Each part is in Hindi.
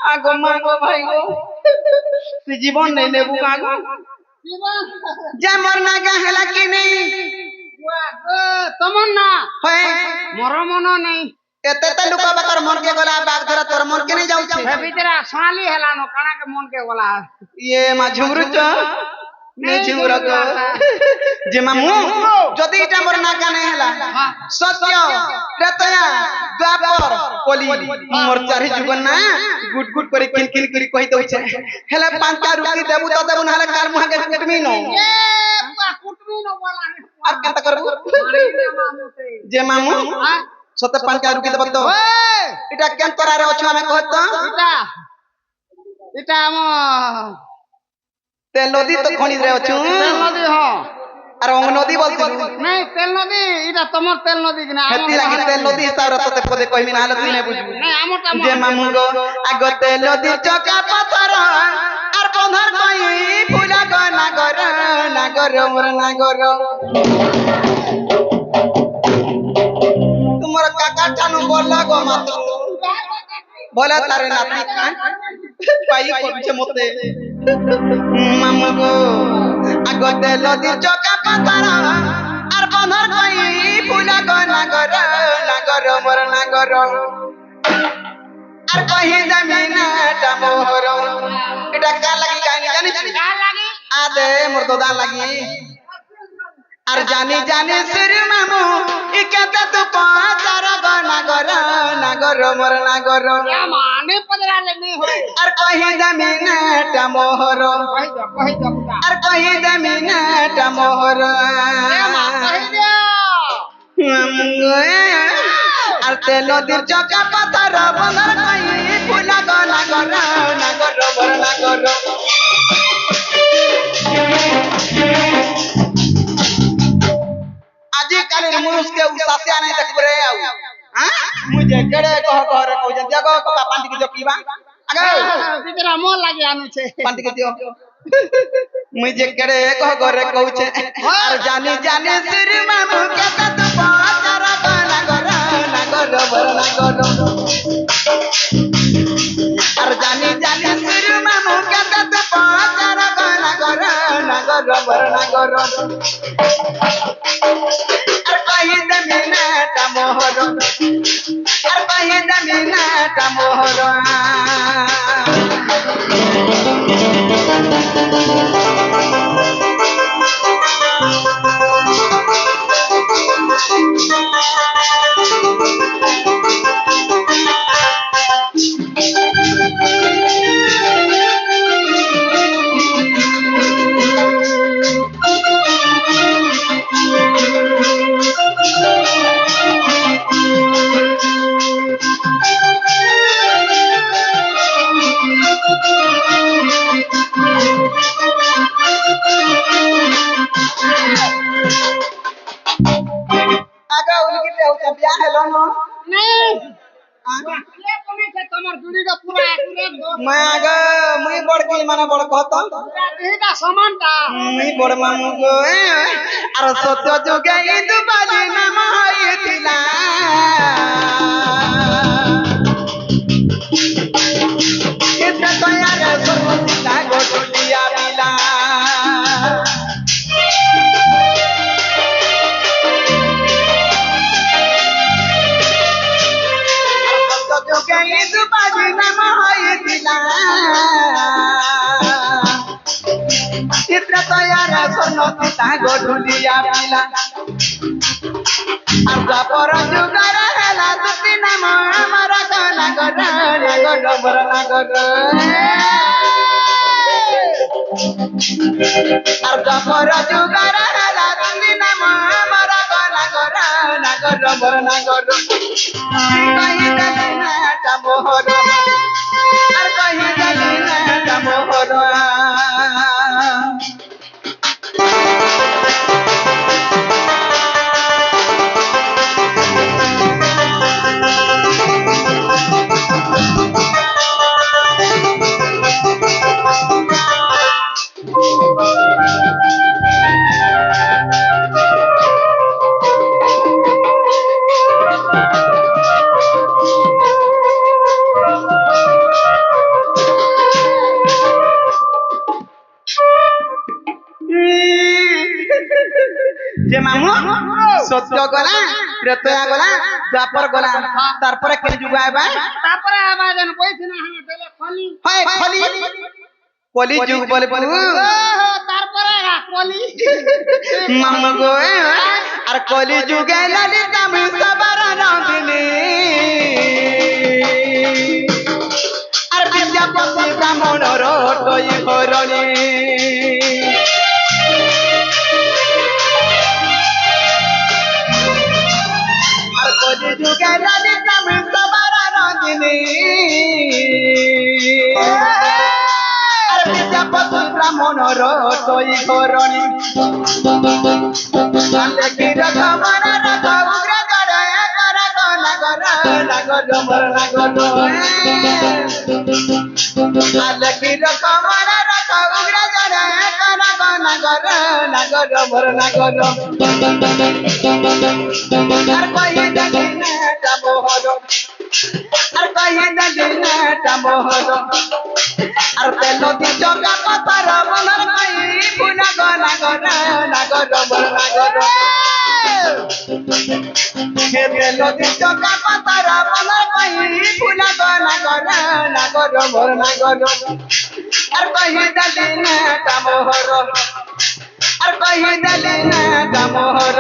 আগো মাগো ভাই গো তুই জীবন নেই নেবু আগো যে মর না গা হেলা কি নেই তোমার না হয় মোর মন নেই এতে তে লুকা বাকর মন কে গলা বাগ ধরা তোর মন কে নেই যাউছে সে ভিতরে সোনালি হেলানো কানা কে মন কে গলা ইয়ে মা ঝুমরু চ নে ঝুমরু গো যে মামু যদি এটা মোর না গানে হেলা সত্য ত্রেতয়া দ্বাপর কলি মোর চারি জীবন না গুট গুট করে কিন কিন করে কই দউছে হেলা পাঁচটা রুটি দেবু তো দেবু না হেলা কার মুহাকে কুটমি ন এ কুটমি ন বলা আর কেনতা করবু যে মামু সতে পাঁচটা রুটি দেব তো এটা কেন তোরারে অছ আমি কহত এটা আম তেল নদী তো খনি রে অছ তেল নদী হ আর অঙ্গ নদী বলছিলু নাই তেল নদী এটা তোমার তেল নদী কিনা হেতি লাগি তেল নদী হিসাব ততে পদে কইমি না হলে তুই নাই বুঝবি নাই আমটা যে মামু গো আগ তেল নদী চকা পাথর আর বন্ধর কই ফুলা গো নাগর মোর নাগর তোমার কাকা ঠানু বললা গো মাতু বলে তারে নাতি পাই করছে মতে মামু গো আগ তেল নদী চকা পাথর আর বন্ধর কই ফুলা গো নাগর মোর নাগর আর কহি জমিনাটা মোহর এটা কার লাগি গাইনি জানিস আদে মোর দাদা লাগি আর জানি জানি সির মামু ই কেতে তু পাঁচার গো নাগর মোর নাগর মানে পদরালে নি হয় আর কহি জমিনাটা মোহর কই দাও আর কহি জমিনাটা মোহর আর তে নদীর চকা পাথর বলার কই ফুলা গো নাগর মোর নাগর আজি কালের মুনুষকে উসাসিয়া নাই দেখব রে আউ হ্যাঁ মুই যে কেড়ে কহ রে কই যে দেখো কপা পান্তি কে জকিবা আগে ভিতরে মন লাগি আনুছে পান্তি কে দিও মুই যে কেড়ে কহ রে কইছে আর জানি জানি সির মামু কে তু পাচার গো নাগর মোর নাগর আর জানি জানি সির মামু কে তু পাচার গো নাগর মোর নাগর আর কহি জমিনাটা মোহর আর কহি জমিনাটা মোহর आगे उनकी ले हो ब्याह हेलो न नहीं ये कमे से तमर जुड़ी का पूरा एक्यूरेट दो मैं आगे मुई बड़ की माने बड़ कहत एटा समानता मुई बड़ मामू गो आर सत्य जुगे इंदु बाली नाम होइतिला इतना तैयार सरस्वती गोटुलिया मिला इंदु बाली नाम होइतिला इतना तैयार सरस्वती गोटुलिया मिला आजा पर जुगार हेला दुती नाम हमारा नागर मोर नागर आजा पर जुगार हेला दुती नाम हमारा नागर मोर नागर कहि जलिनाटा मोहर आर कहि जलिनाटा मोहर যে মামু সত্য গলা ত্রেতয়া গলা দ্বাপর গলা তারপরে কে যুগ আইবা তারপরে আবার যেন কইছি না হ্যাঁ তাহলে খলি হয় খলি কলি যুগ বলে তারপরে কলি মামু গো আর কলি যুগে ললিতা সবার নন্দিনী আর বিদ্যাপতি ব্রাহ্মণর টই হরণী আর কলি যুগে ললিতা সবার নন্দিনী আর বিদ্যাপতি ব্রাহ্মণর টই হরণী দেখি রকমার রক উগ্র জড়ে কর নাগর নাগর মর নাগর দেখি রকমার রক উগ্র জড়ে কর নাগর নাগর মর নাগর আর কই দেখি না মোহর আর কই দেখি না মোহর আর পেলো দি চকা পাতার মনর কই ফুনা গো নাগর নাগর মর নাগর হে পেলো দি চকা পাতার মনর কই ফুনা গো নাগর নাগর মর নাগর আর কই দেখি না মোহর আর কই দেখি না মোহর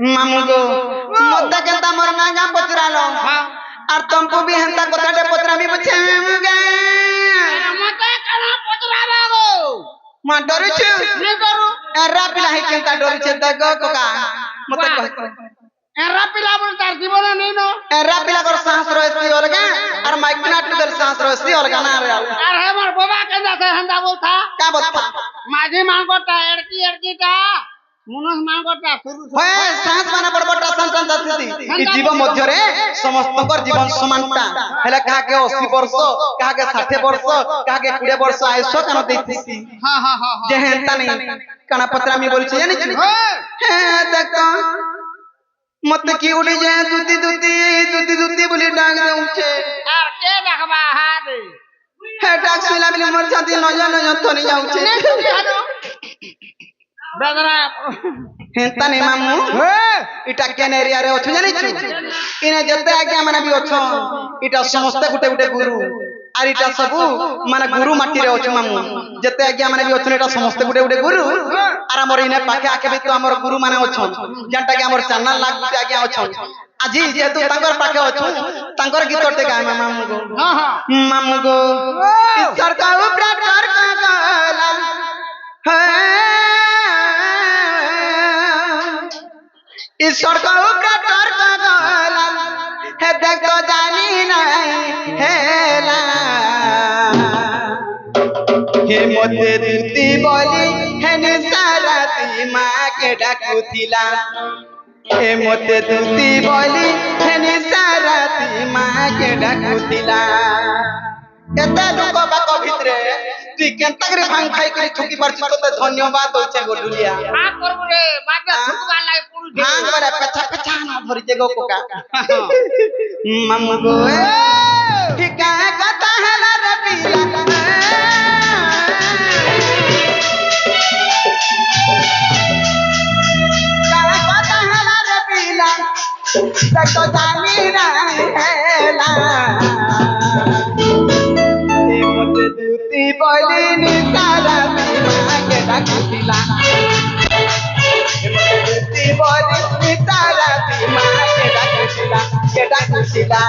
मामू गो मत केता मोर नागा पचरालो और तुमको भी हंता कोताटे पचरा भी पूछे मुगे मते कना पचराबा गो मा डरू छु नी डरू एरा पिला है केता डरू छु दग कोका मते कह एरा पिला बोल तार जीवन नहीं नो एरा पिला कर सांस रहसी अलगा और माइकना टुकर सांस रहसी अलगा ना रे अरे हमर बाबा केदा से हंदा बोलता का बोलता माझी मांगोटा एड़की ता मुनस मांगोटा शुरू होय सांस माने बड़बड़ा संतन स्थिति ई जीव मध्य रे समस्तकर जीवन समानता हेले कहा के 80 वर्ष कहा के 60 वर्ष कहा के 20 वर्ष आयुष कानो देथिसी हां जे हेंता नहीं काना पत्रा में बोल छै जानि छु हे देखो मत की उड़ी जाए दूती बोली डांग देउ छे यार के देखबा हां हे डाक सुला मिले मर जाती न जान थनी जाउ छे बेदरा हेंता नहीं मामू इटा केन एरिया रे अछु जानि छु इने जते आज्ञा माने भी अछो इटा समस्त गुटे गुटे गुरु आर इटा सबु माने गुरु माटी रे अछु मामू जते आज्ञा माने भी अछु इटा समस्त गुटे गुटे गुरु आर हमर इने पाखे आके भी तो हमर गुरु माने अछो जानटा के हमर चैनल लागते आज्ञा अछो আজি যেহেতু তাঙ্গর পাখে অছু তাঙ্গর গীততে গায় মামু গো মামু গো ঈশ্বর কা উপরা কর গলা ঈশ্বর কা উপরা কর গলা হে দেখ তো জানি নাই হেলা হে মতে দুতি বলি হে নিসারাতি মা কে ডাকুতিলা ए मते दुती बोली हेनी साराती माँ के डाकुतिला केते लोक बाक भितरे तू केनता करे भांग खाई करे छुकी परछि तोते धन्यवाद होचे गोडुलिया आ करबु रे बागे छुका लाई पुल दे भांग बरे पछा ना भरि जे गो कोका मम गो ठिका कता हला रे पीला तो जानी रहेला ए मते दूती बोली नि सारा माँ के डाकुतिला ए मते दूती बोली नि सारा माँ के डाकुतिला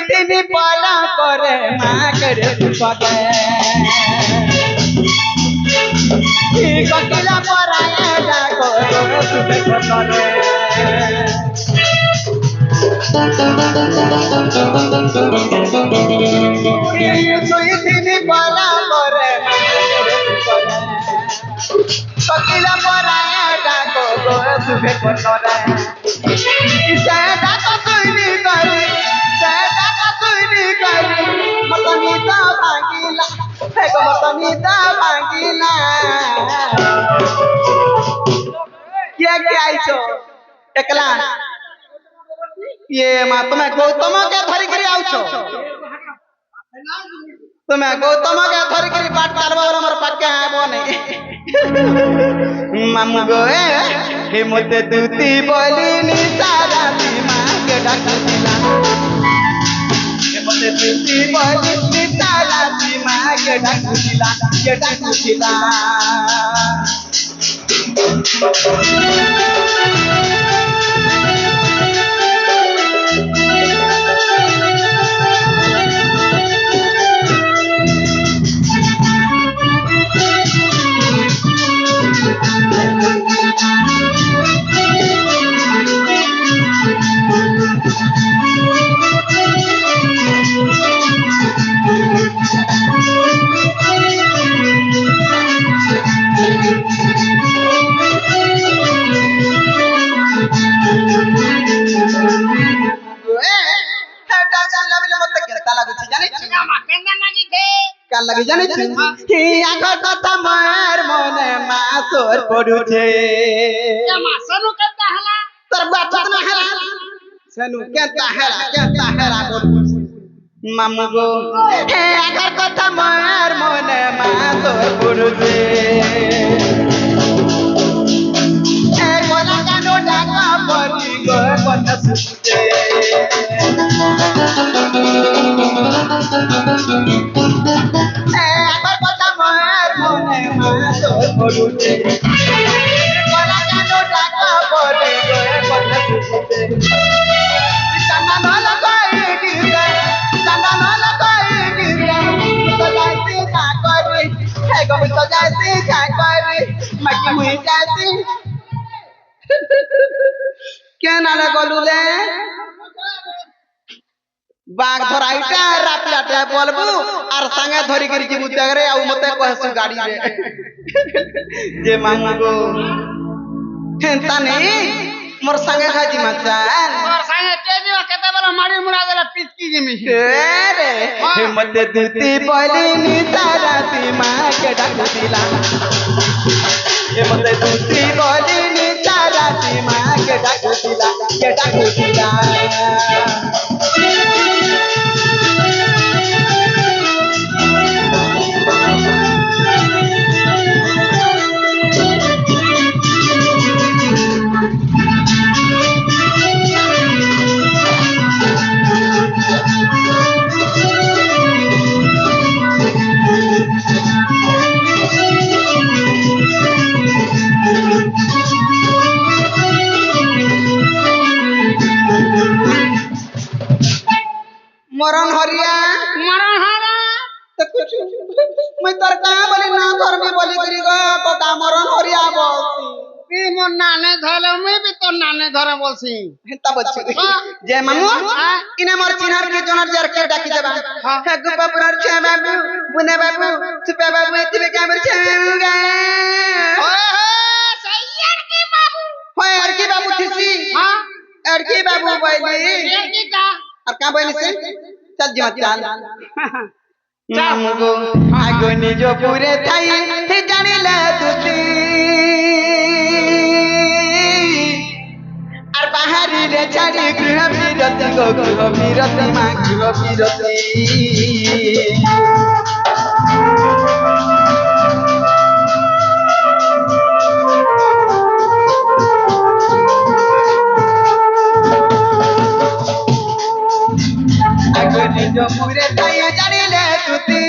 তিনি পালা করে মা করে পদে ককিলা পরায় ডাকো সুবে করে তিনি পালা করে মা করে পদে ককিলা পরায় ডাকো সুবে করে ইসে ডাকো তুইনি করি সে ডাকো তুইনি করি মতনিতা ভাগিলা হে গো মতনিতা ভাগিলা কে আইছো একলা ये मां तुम्हें गौतम के धरी करी आउछो तुम्हें गौतम के धरी करी पाठ करबो हमर पाके आबो नहीं मामू गो हे मते दूती बोली नि सारा ती मां के डाकुला हे मते दूती बोली नि सारा ती मां के डाकुला लगी जाने कि आखर कथा मार मने मासोर पडुछे क्या मासनु कहता हला तर बात न हला सनु कहता है मामू गो हे आखर कथा मार मने मासोर पडुछे ए कोला कानो डाका परी गो पन सुते पडुछे कोला कानो डाका परी गो पन सुते चंदन लगाई गिरे तो जाती का करी है गो तो जाती का करी मकी हुई जाती के नाले गलुले बाग धराइटा रापलाटे बोलबू और संगे धरी करी जीबू तगरे आ मते कहसु गाड़ी रे जे मांगो हेंता नहीं मोर संगे खाजी मचान और संगे तेजी केते बला मारी मुड़ा देला पिचकी जिमी रे हे मते दूती बोली नि तारा ती मां के डाकुला हे मते दूती बोली नि तारा ती मां के डाकुला मरण हरिया तो कुछ मैं तर कहां बोली ना घर में बोली करी गो कोका मरण हरिया बोलसी ई मोर नाने धले मैं भी तो नाने धरे बोलसी हेता बच्चे जय मामू इने मोर चिन्हर के जोनर जर के डाकी देबा हे गुपा पुरर छे बाबू बुने बाबू सुपे बाबू एतिबे कामर छेगा ओए सैयद की बाबू होय अरकी बाबू थिसी हां अरकी बाबू बोली अरकी का और का बोली से चल जी मत चल मामू आगो निजो पूरे थाई हे जानिले तुसी और बाहरी रे छाड़ी गृह विरति गो गृह विरति मां गृह विरति जो पूरे थाई जानिले तुसी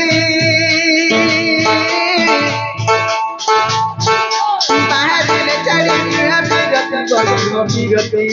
बाहरी रे छाड़ी गृह विरति गो गृह विरति